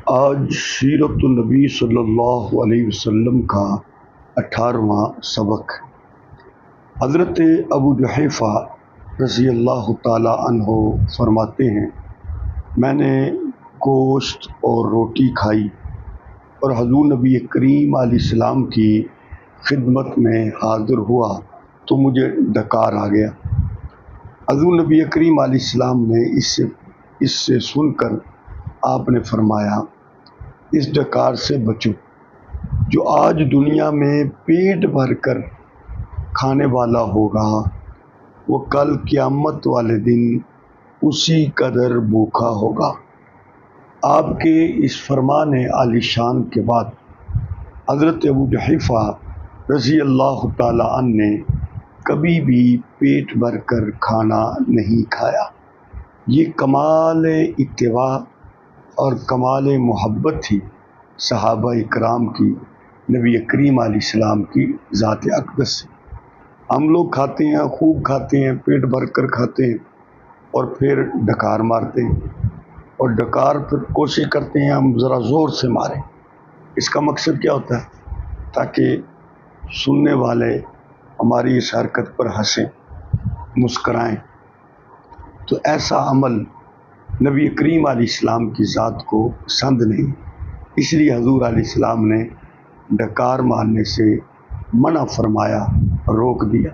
آج سیرت النبی صلی اللہ علیہ وسلم کا 18واں سبق۔ حضرت ابو جحیفہ رضی اللہ تعالی عنہ فرماتے ہیں، میں نے گوشت اور روٹی کھائی اور حضور نبی کریم علیہ السلام کی خدمت میں حاضر ہوا تو مجھے ڈکار آ گیا۔ حضور نبی کریم علیہ السلام نے اس سے سن کر آپ نے فرمایا، اس ڈکار سے بچو جو آج دنیا میں پیٹ بھر کر کھانے والا ہوگا، وہ کل قیامت والے دن اسی قدر بھوکا ہوگا۔ آپ کے اس فرمان عالی شان کے بعد حضرت ابو جحیفہ رضی اللہ تعالی عنہ نے کبھی بھی پیٹ بھر کر کھانا نہیں کھایا۔ یہ کمال اتباع اور کمال محبت تھی صحابہ اکرام کی نبی کریم علیہ السلام کی ذات اقدس سے۔ ہم لوگ کھاتے ہیں، خوب کھاتے ہیں، پیٹ بھر کر کھاتے ہیں اور پھر ڈکار مارتے ہیں، اور ڈکار پھر کوشش کرتے ہیں ہم ذرا زور سے ماریں۔ اس کا مقصد کیا ہوتا ہے؟ تاکہ سننے والے ہماری اس حرکت پر ہنسیں، مسکرائیں۔ تو ایسا عمل نبی کریم علیہ السلام کی ذات کو پسند نہیں، اس لیے حضور علیہ السلام نے ڈکار مارنے سے منع فرمایا، روک دیا۔